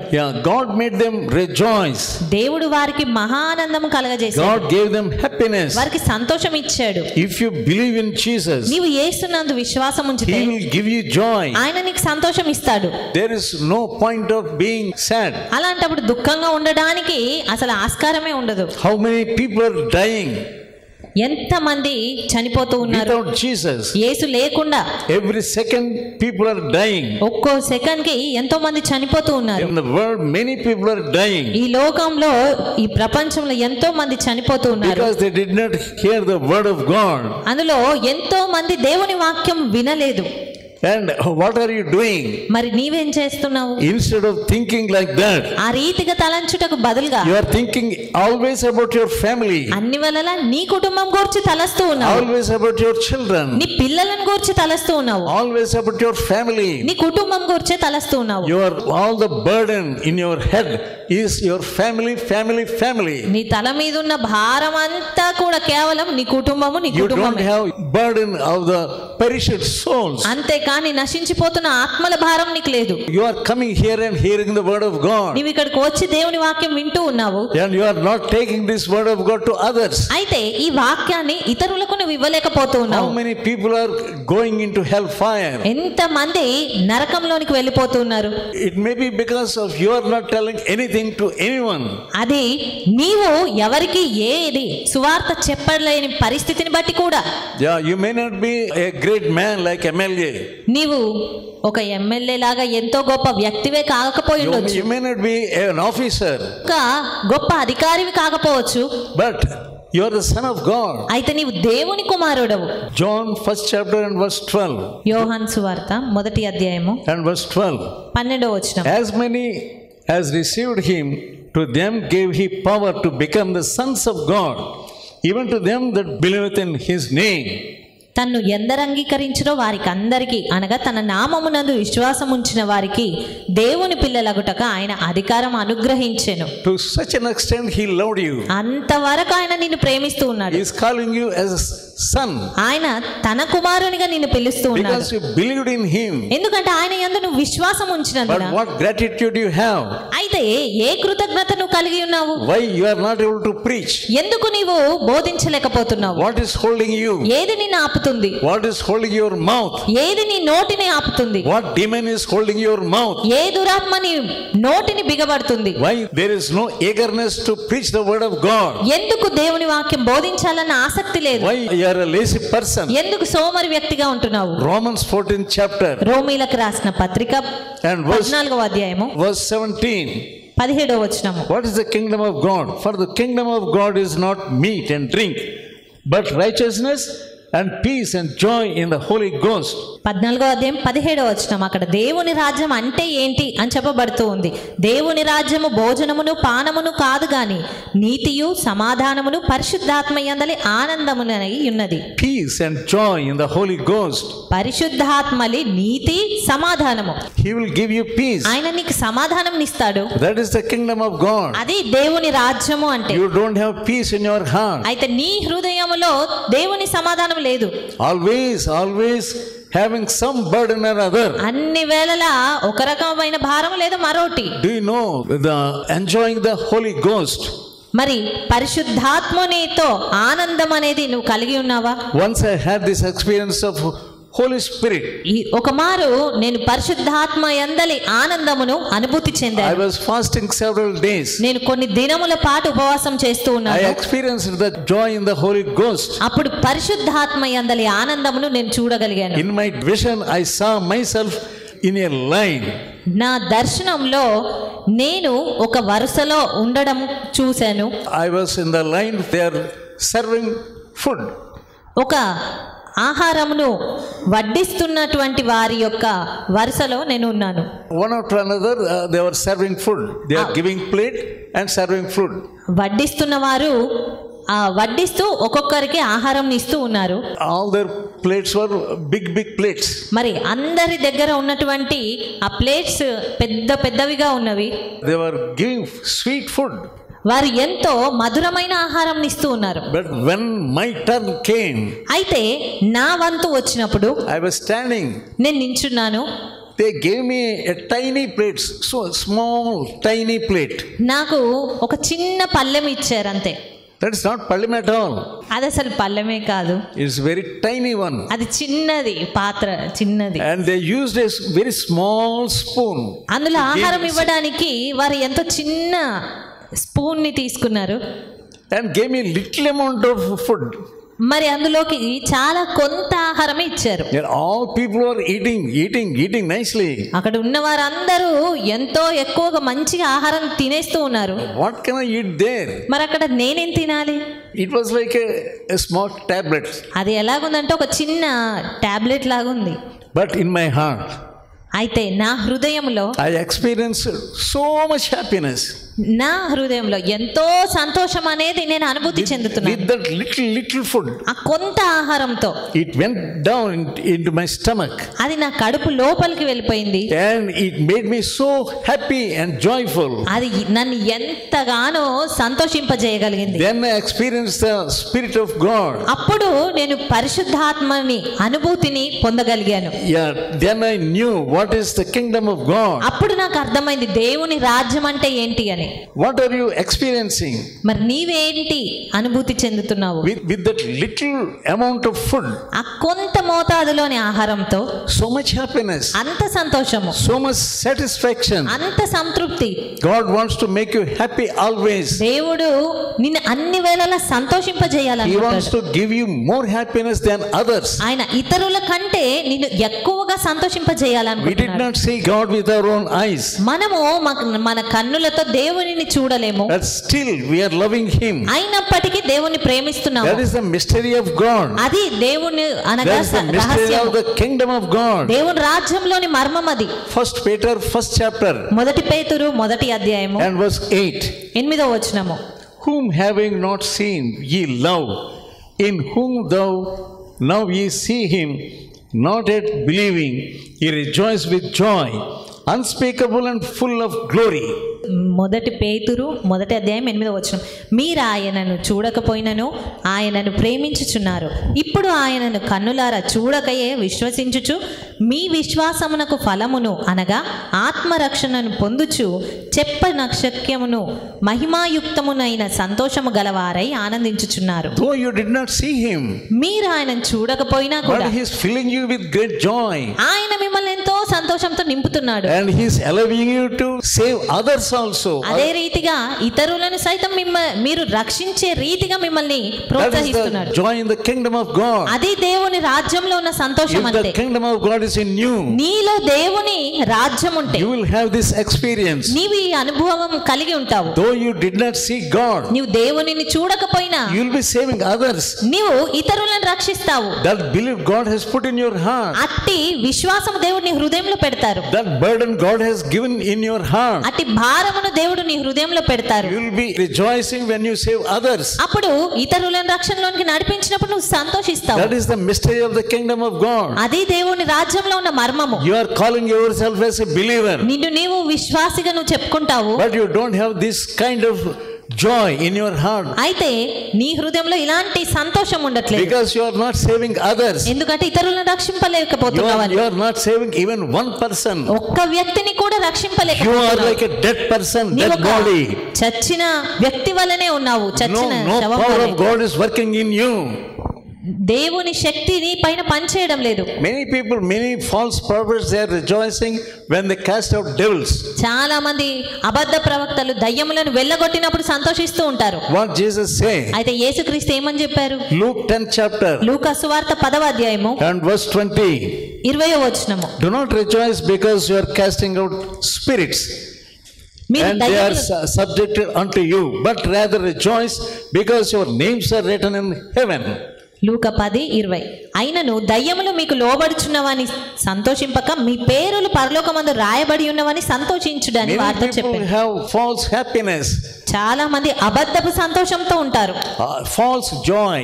Speaker 1: God made them rejoice.
Speaker 2: దేవుడు వారికి మహానందము కలగజేశాడు.
Speaker 1: God gave them happiness.
Speaker 2: వారికి సంతోషం ఇచ్చాడు.
Speaker 1: If you believe in Jesus,
Speaker 2: నీవు యేసునందు విశ్వాసం ఉంచితే
Speaker 1: He will give you joy.
Speaker 2: ఆయన నీకు సంతోషం ఇస్తాడు.
Speaker 1: There is no point of being sad.
Speaker 2: అలాంటప్పుడు దుఃఖంగా ఉండడానికి అసలు ఆస్కారమే ఉండదు.
Speaker 1: How many people are dying
Speaker 2: ఎంతమంది చనిపోతూ ఉన్నారు
Speaker 1: without Jesus?
Speaker 2: యేసు లేకుండా.
Speaker 1: Every second people are dying.
Speaker 2: ఒక్కో సెకండ్ కి ఎంతో మంది చనిపోతూ ఉన్నారు.
Speaker 1: In the world many people are dying
Speaker 2: ఈ లోకంలో, ఈ ప్రపంచంలో ఎంతో మంది చనిపోతూ ఉన్నారు.
Speaker 1: because they did not hear the word of God.
Speaker 2: అందులో ఎంతో మంది దేవుని వాక్యం వినలేదు.
Speaker 1: And what are you doing?
Speaker 2: మరి నీవేం చేస్తున్నావు?
Speaker 1: Instead of thinking like that,
Speaker 2: ఆ రీతిగా తలంచుటకు బదులుగా
Speaker 1: you are thinking always about your family,
Speaker 2: అన్ని వేళలా నీ కుటుంబం గురించి తలస్తూ ఉన్నావు.
Speaker 1: always about your children,
Speaker 2: నీ పిల్లలను గురించి తలస్తూ ఉన్నావు.
Speaker 1: always about your family.
Speaker 2: నీ కుటుంబం గురించి తలస్తూ ఉన్నావు.
Speaker 1: All the burden in your head is your family, family, family.
Speaker 2: నీ తల మీద ఉన్న భారం అంతా కూడా కేవలం నీ కుటుంబము, నీ
Speaker 1: You don't
Speaker 2: కుటుంబమే.
Speaker 1: have burden of the perished souls.
Speaker 2: అంతే కానీ నశించిపోతున్న ఆత్మల భారం నీకు లేదు.
Speaker 1: You are coming here and hearing the word of God,
Speaker 2: నీవు ఇక్కడికి వచ్చి దేవుని వాక్యం వింటూ ఉన్నావు.
Speaker 1: and you are not taking this word of God to others.
Speaker 2: అయితే ఈ వాక్యాన్ని ఇతరులకు నువ్వు ఇవ్వలేకపోతూ
Speaker 1: How
Speaker 2: ఉన్నావు.
Speaker 1: many people are going into hellfire?
Speaker 2: ఎంత మంది నరకంలోనికి వెళ్ళిపోతూ ఉన్నారు.
Speaker 1: It may be because of you are not telling anything to anyone.
Speaker 2: అది నీవు ఎవరికి ఏది సువార్త చెప్పలేని పరిస్థితిని బట్టి కూడా.
Speaker 1: Yeah, you may not be a great man like MLA.
Speaker 2: నీవు ఒక ఎమ్మెల్యే లాగా ఎంతో గొప్ప వ్యక్తివే కాకపోయి ఉండొచ్చు.
Speaker 1: You may not be an officer.
Speaker 2: ఒక గొప్ప అధికారివి కాకపోవచ్చు.
Speaker 1: But you are the son of God.
Speaker 2: అయితే నీవు దేవుని కుమారుడవు.
Speaker 1: John 1st chapter and verse 12.
Speaker 2: యోహాను సువార్త 1వ అధ్యాయము
Speaker 1: And verse 12.
Speaker 2: 12వ వచనం.
Speaker 1: As many as received him, to them gave he power to become the sons of God, even to them that believeth in his name.
Speaker 2: తన్ను ఎందరు అంగీకరించినో వారికి అందరికీ, అనగా తన నామమునందు విశ్వాసం ఉంచిన వారికి దేవుని పిల్లలగుటక ఆయన అధికారం అనుగ్రహించెను.
Speaker 1: To such an extent he loved you.
Speaker 2: అంతవరకు ఆయన నిన్ను ప్రేమిస్తూ ఉన్నాడు.
Speaker 1: He is calling you as a son.
Speaker 2: ఆయన తన కుమారునిగా నిన్ను పిలుస్తూ ఉన్నాడు.
Speaker 1: Because you believed in him.
Speaker 2: ఎందుకంటే ఆయన యందు నువ్వు విశ్వాసం ఉంచినందున.
Speaker 1: But what gratitude you have?
Speaker 2: అయితే ఏ కృతజ్ఞత నువ్వు కలిగి ఉన్నావు?
Speaker 1: Why you are not able to preach?
Speaker 2: ఎందుకు నీవు బోధించలేకపోతున్నావు?
Speaker 1: What is holding you?
Speaker 2: ఏది నిన్ను ఆపుతుంది?
Speaker 1: What is holding your mouth?
Speaker 2: ఏది నీ నోటిని ఆపుతుంది?
Speaker 1: What demon is holding your mouth?
Speaker 2: ఏ దురాత్మ నీ నోటిని బిగబడుతుంది?
Speaker 1: Why there is no eagerness to preach the word of God?
Speaker 2: ఎందుకు దేవుని వాక్యం బోధించాలన్న ఆసక్తి లేదు?
Speaker 1: Why you are a lazy person?
Speaker 2: ఎందుకు సోమరి వ్యక్తిగా ఉంటున్నావు?
Speaker 1: Romans 14th chapter
Speaker 2: రోమీలకు రాసిన పత్రిక
Speaker 1: and verse
Speaker 2: 14వ అధ్యాయము
Speaker 1: 17.
Speaker 2: 17వ వచనము.
Speaker 1: What is the kingdom of God? For the kingdom of God is not meat and drink, but righteousness and peace and joy in the Holy Ghost.
Speaker 2: 14వ అధ్యాయం 17వ వచనం. అక్కడ దేవుని రాజ్యం అంటే ఏంటి అని చెప్పబడుతూ ఉంది. దేవుని రాజ్యము భోజనమును పానమును కాదు గాని నీతియు సమాధానమును పరిశుద్ధాత్మ యందలి ఆనందమునై ఉన్నది.
Speaker 1: Peace and joy in the Holy Ghost.
Speaker 2: పరిశుద్ధాత్మలి నీతి సమాధానము.
Speaker 1: He will give you peace.
Speaker 2: ఆయన నీకు సమాధానం ఇస్తాడు.
Speaker 1: That is the kingdom of God.
Speaker 2: అది దేవుని రాజ్యము అంటే.
Speaker 1: You don't have peace in your heart.
Speaker 2: అయితే నీ హృదయములో దేవుని సమాధానం లేదు.
Speaker 1: Always having some burden or other.
Speaker 2: అన్ని వేళలా ఒక రకమైన భారం లేదా మరోటి.
Speaker 1: Do you know the enjoying the Holy Ghost?
Speaker 2: మరి పరిశుద్ధాత్మనితో ఆనందం అనేది నువ్వు కలిగి ఉన్నావా?
Speaker 1: Once I had this experience of Holy Spirit.
Speaker 2: ఒక మారు నేను పరిశుద్ధాత్మ యందలి ఆనందమును అనుభూతి చెందాను.
Speaker 1: I was fasting several days.
Speaker 2: నేను కొన్ని దినముల పాటు ఉపవాసం చేస్తూ ఉన్నాను.
Speaker 1: I experienced the joy in the Holy Ghost.
Speaker 2: అప్పుడు పరిశుద్ధాత్మ యందలి ఆనందమును నేను చూడగలిగాను.
Speaker 1: In my vision I saw myself in a line.
Speaker 2: నా దర్శనంలో నేను ఒక వరుసలో ఉండడం చూశాను.
Speaker 1: I was in the line, they are serving food.
Speaker 2: ఒక ఆహారమును వడ్డిస్తున్నటువంటి వారి యొక్క వరుసలో నేను ఉన్నాను.
Speaker 1: One after another, they were serving food. They are giving plate and serving food.
Speaker 2: వడ్డిస్తున్న వారు వడ్డిస్తూ ఒక్కొక్కరికి ఆహారం ఇస్తూ ఉన్నారు.
Speaker 1: All their plates were big plates.
Speaker 2: మరి అందరి దగ్గర ఉన్నటువంటి ఆ ప్లేట్స్ పెద్ద పెద్దవిగా ఉన్నవి.
Speaker 1: They were giving sweet food.
Speaker 2: వారు ఎంతో మధురమైన ఆహారం ఇస్తూ ఉన్నారు.
Speaker 1: But when my turn came,
Speaker 2: అయితే నా వంతు వచ్చినప్పుడు
Speaker 1: I was standing.
Speaker 2: నేను నించున్నాను.
Speaker 1: They gave me a tiny plate, so small tiny plate.
Speaker 2: నాకు ఒక చిన్న పళ్ళెం ఇచ్చారు అంతే.
Speaker 1: That is not pallam at all.
Speaker 2: అది అసలు పళ్ళెమే కాదు.
Speaker 1: It's very tiny one.
Speaker 2: అది చిన్నది, పాత్ర చిన్నది.
Speaker 1: And they used a very small spoon.
Speaker 2: అందులో ఆహారం ఇవ్వడానికి వారు ఎంతో చిన్న స్పూన్ ని తీసుకున్నారు.
Speaker 1: And gave me little amount of food.
Speaker 2: మరి అందులోకి చాలా కొంత ఆహారమే ఇచ్చారు.
Speaker 1: And all people were eating nicely.
Speaker 2: అక్కడ ఉన్న వారందరూ ఎంతో ఎక్కువగా మంచిగా ఆహారం తినేస్తూ ఉన్నారు.
Speaker 1: What can I eat there?
Speaker 2: మరి అక్కడ నేనేం తినాలి?
Speaker 1: It was like a small tablet.
Speaker 2: అది ఎలాగుందంటే ఒక చిన్న టాబ్లెట్ లాగుంది.
Speaker 1: But in my heart,
Speaker 2: అయితే నా హృదయంలో
Speaker 1: I experienced so much happiness.
Speaker 2: నా హృదయంలో ఎంతో సంతోషం అనేది నేను అనుభూతి చెందుతున్నాను.
Speaker 1: With that little food,
Speaker 2: ఆ కొంత ఆహారంతో
Speaker 1: it went down into my stomach.
Speaker 2: అది నా కడుపు లోపలికి వెళ్ళిపోయింది.
Speaker 1: And it made me so happy and joyful.
Speaker 2: అది నన్ను ఎంతగానో సంతోషింపజేయగలిగింది.
Speaker 1: Then I experienced the Spirit of God.
Speaker 2: అప్పుడు నేను పరిశుద్ధాత్మని అనుభూతిని పొందగలిగాను.
Speaker 1: Yeah, then I knew what is the kingdom of God.
Speaker 2: అప్పుడు నాకు అర్థమైంది దేవుని రాజ్యం అంటే ఏంటి అని.
Speaker 1: What are you experiencing?
Speaker 2: మరి నీవేంటి అనుభూతి చెందుతున్నావు?
Speaker 1: With that little amount of food.
Speaker 2: ఆ కొంత మోతాదులోని ఆహారంతో
Speaker 1: So much happiness.
Speaker 2: అంత సంతోషము,
Speaker 1: So much satisfaction.
Speaker 2: అంత సంతృప్తి.
Speaker 1: God wants to make you happy always.
Speaker 2: దేవుడు నిన్ను అన్ని వేళలా
Speaker 1: He
Speaker 2: సంతోషింపజేయాలనుకుంటాడు.
Speaker 1: wants to give you more happiness than others.
Speaker 2: ఆయన ఇతరుల కంటే నిన్ను ఎక్కువగా
Speaker 1: We did
Speaker 2: సంతోషింపజేయాలనుకుంటున్నాడు.
Speaker 1: not see God with our own eyes.
Speaker 2: మనము మన కన్నులతో దేవునిని చూడలేము.
Speaker 1: But still we are loving Him.
Speaker 2: అయినప్పటికీ దేవుని ప్రేమిస్తున్నాము.
Speaker 1: That is the mystery of God.
Speaker 2: అది దేవుని అనగా
Speaker 1: That is the mystery
Speaker 2: రహస్యం.
Speaker 1: of the kingdom of God.
Speaker 2: దేవుని రాజ్యంలోని మర్మం అది.
Speaker 1: 1 Peter 1st chapter
Speaker 2: మొదటి పేతురు మొదటి అధ్యాయము
Speaker 1: and verse 8.
Speaker 2: 8వ వచనము.
Speaker 1: Whom having not seen ye love, in whom thou now ye see Him, not yet believing, ye rejoice with joy unspeakable and full of glory.
Speaker 2: మొదటి పేతురు మొదటి అధ్యాయం 8వ వచనం. మీరు ఆయనను చూడకపోయినను ఆయనను ప్రేమించుచున్నారు. ఇప్పుడు ఆయనను కన్నులారా చూడకయే విశ్వసించుచు మీ విశ్వాసమునకు ఫలమును అనగా ఆత్మరక్షణను పొందుచు చెప్పనశక్యమును మహిమాయుక్తమునైన సంతోషము గలవారై ఆనందించుచున్నారు.
Speaker 1: Though you did not see Him,
Speaker 2: మీరు ఆయనను చూడకపోయినా కూడా
Speaker 1: but He is filling you with great joy.
Speaker 2: ఆయన మిమ్మల్ని ఎంతో సంతోషంతో నింపుతున్నాడు.
Speaker 1: And He is allowing you to save others also.
Speaker 2: అదే రీతిగా ఇతరులను సైతం మీరు రక్షించే రీతిగా మిమ్మల్ని
Speaker 1: That is
Speaker 2: ప్రోత్సహిస్తున్నాడు.
Speaker 1: the joy in the kingdom of God.
Speaker 2: అది దేవుని రాజ్యంలో ఉన్న సంతోషం.
Speaker 1: If
Speaker 2: అంటే
Speaker 1: the kingdom of God is in you,
Speaker 2: నీలో దేవుని రాజ్యం ఉంటే
Speaker 1: you will have this experience.
Speaker 2: నీవు ఈ అనుభవం కలిగి ఉంటావు.
Speaker 1: Though you did not see God,
Speaker 2: నీవు దేవునిని చూడకపోయినా
Speaker 1: you will be saving others.
Speaker 2: నీవు ఇతరులను రక్షిస్తావు.
Speaker 1: That belief God has put in your heart.
Speaker 2: అట్టి విశ్వాసం దేవుడు నీ హృదయంలో పెడతారు.
Speaker 1: That burden God has given in your heart.
Speaker 2: అట్టి భారమును దేవుడు నీ హృదయంలో పెడతారు.
Speaker 1: You will be rejoicing when you save others.
Speaker 2: అప్పుడు ఇతరులను రక్షణలోనికి నడిపించినప్పుడు నువ్వు సంతోషిస్తావు.
Speaker 1: That is the mystery of the kingdom of God.
Speaker 2: అది దేవుని రాజ్యంలో ఉన్న మర్మము.
Speaker 1: You are calling yourself as a believer,
Speaker 2: నిన్ను నీవు విశ్వాసిగా నువ్వు చెప్పుకుంటావు.
Speaker 1: but you don't have this kind of joy in your heart
Speaker 2: అయితే నీ హృదయంలో ఇలాంటి సంతోషం ఉండట్లేదు.
Speaker 1: because you are not saving others.
Speaker 2: ఎందుకంటే ఇతరులను రక్షింపలేకపోతున్నావు.
Speaker 1: You are not saving even one person.
Speaker 2: ఒక్క వ్యక్తిని కూడా
Speaker 1: You are
Speaker 2: రక్షింపలేకపోతున్నావు.
Speaker 1: like a dead person,
Speaker 2: నీవు
Speaker 1: dead
Speaker 2: ఒక
Speaker 1: body.
Speaker 2: చచ్చిన వ్యక్తి వలనే ఉన్నావు. చచ్చిన
Speaker 1: No
Speaker 2: శవం
Speaker 1: power
Speaker 2: వలె.
Speaker 1: of God is working in you.
Speaker 2: దేవుని శక్తి నీ పైన పనిచేయడం లేదు.
Speaker 1: Many false prophets, they are rejoicing when they cast out devils.
Speaker 2: చాలా మంది అబద్ధ ప్రవక్తలు దయ్యములను వెళ్ళగొట్టినప్పుడు సంతోషిస్తూ ఉంటారు.
Speaker 1: What Jesus say?
Speaker 2: అయితే యేసుక్రీస్తు ఏమని చెప్పారు?
Speaker 1: Luke 10th chapter
Speaker 2: లూకా సువార్త 10వ అధ్యాయము
Speaker 1: and verse 20.
Speaker 2: 20వ వచనము.
Speaker 1: Do not rejoice because you are casting out spirits
Speaker 2: మీరు
Speaker 1: and they are
Speaker 2: దయ్యములు
Speaker 1: subjected unto you, but rather rejoice because your names are written in heaven.
Speaker 2: లూకా 10:20. అయినను దయ్యములు మీకు లోబడుచున్నవని సంతోషింపక మీ పేరులు పరలోకమందు రాయబడి ఉన్నవని సంతోషించుడని
Speaker 1: Many
Speaker 2: వార్త
Speaker 1: people
Speaker 2: చెప్పారు.
Speaker 1: have false happiness,
Speaker 2: చాలా మంది అబద్ధపు సంతోషంతో ఉంటారు.
Speaker 1: false joy.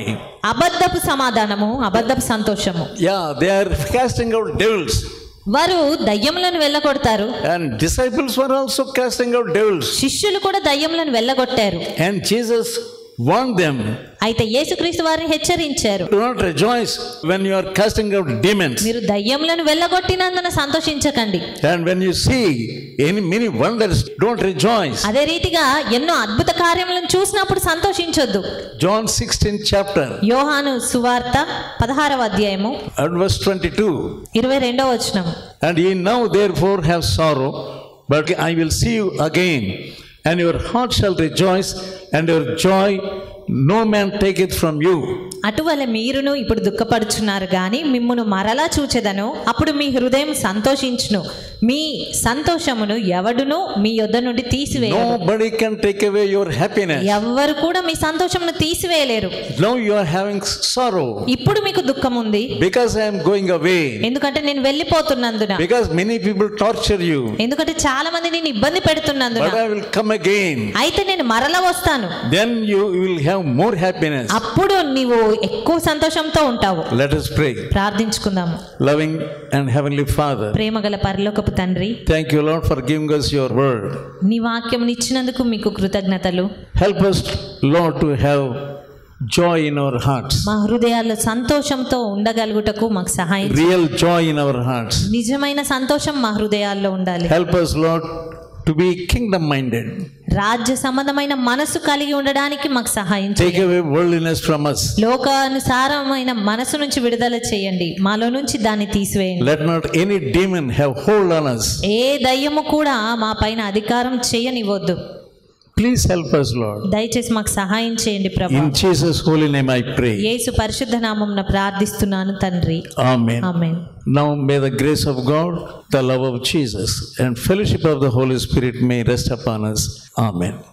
Speaker 2: అబద్ధపు సమాధానము, అబద్ధపు సంతోషము.
Speaker 1: Yeah, they are casting out devils.
Speaker 2: వారు దయ్యములను వెళ్ళగొడతారు.
Speaker 1: And disciples were also casting out devils.
Speaker 2: శిష్యులు కూడా దయ్యములను వెళ్ళగొట్టారు.
Speaker 1: And Jesus warned them,
Speaker 2: అయితే యేసుక్రీస్తు వారిని హెచ్చరించారు.
Speaker 1: do not rejoice when you are casting out demons.
Speaker 2: మీరు దయ్యములను వెళ్ళగొట్టినందున సంతోషించకండి.
Speaker 1: And when you see many wonders, don't rejoice.
Speaker 2: అదే రీతిగా ఎన్నో అద్భుత కార్యములను చూసినప్పుడు సంతోషించొద్దు.
Speaker 1: John 16th chapter
Speaker 2: యోహాను సువార్త 16వ అధ్యాయము
Speaker 1: and verse 22.
Speaker 2: 22వ వచనం.
Speaker 1: And ye now therefore have sorrow, but I will see you again, and your heart shall rejoice, and your joy no man taketh from you.
Speaker 2: అటువలే మీరును ఇప్పుడు దుఃఖపడుచున్నారు గాని మిమ్మును మరలా చూచెదను, అప్పుడు మీ హృదయం సంతోషించును, మీ సంతోషమును ఎవడును మీ యొద్ద నుండి తీసివేయరు.
Speaker 1: Nobody can take away your happiness.
Speaker 2: ఎవ్వరు కూడా మీ సంతోషమును తీసివేయలేరు.
Speaker 1: Now you are having sorrow
Speaker 2: ఇప్పుడు మీకు దుఃఖం ఉంది,
Speaker 1: because I am going away,
Speaker 2: ఎందుకంటే నేను వెళ్ళిపోతున్నందున,
Speaker 1: because many people torture you,
Speaker 2: ఎందుకంటే చాలా మంది నేను ఇబ్బంది పెడుతున్నందున.
Speaker 1: but I will come again.
Speaker 2: అయితే నేను మరలా వస్తాను,
Speaker 1: Then you will have more happiness.
Speaker 2: అప్పుడు నీవు ఎక్కువ సంతోషంతో ఉంటావు.
Speaker 1: Let us pray.
Speaker 2: ప్రార్థించుకుందాము.
Speaker 1: Loving and heavenly Father,
Speaker 2: ప్రేమగల పరలోకపు తండ్రి,
Speaker 1: thank you Lord for giving us your word.
Speaker 2: నీ వాక్యమును ఇచ్చినందుకు మీకు కృతజ్ఞతలు.
Speaker 1: Help us Lord to have joy in our hearts,
Speaker 2: మా హృదయాల్లో సంతోషంతో ఉండగలుగుటకు మాకు సహాయం చేయండి.
Speaker 1: real joy in our hearts.
Speaker 2: నిజమైన సంతోషం మా హృదయాల్లో ఉండాలి.
Speaker 1: Help us Lord to be kingdom minded.
Speaker 2: రాజ్య సంబంధమైన మనసు కలిగి ఉండడానికి మాకు సహాయం
Speaker 1: Take
Speaker 2: చేయండి.
Speaker 1: away worldliness from us.
Speaker 2: లోకానుసారమైన మనసు నుంచి విడుదల చేయండి, మాలో నుంచి దాన్ని తీసివేయండి.
Speaker 1: Let not any demon have hold on us.
Speaker 2: ఏ దయ్యము కూడా మా పైన అధికారం చేయనివ్వద్దు.
Speaker 1: Please help us Lord.
Speaker 2: దయచేసి మాకు సహాయం చేయండి ప్రభు.
Speaker 1: In Jesus holy name I pray.
Speaker 2: యేసు పరిశుద్ధ నామమున ప్రార్థిస్తున్నాను తండ్రి.
Speaker 1: Amen.
Speaker 2: Amen.
Speaker 1: Now may the grace of God, the love of Jesus, and fellowship of the Holy Spirit may rest upon us. Amen.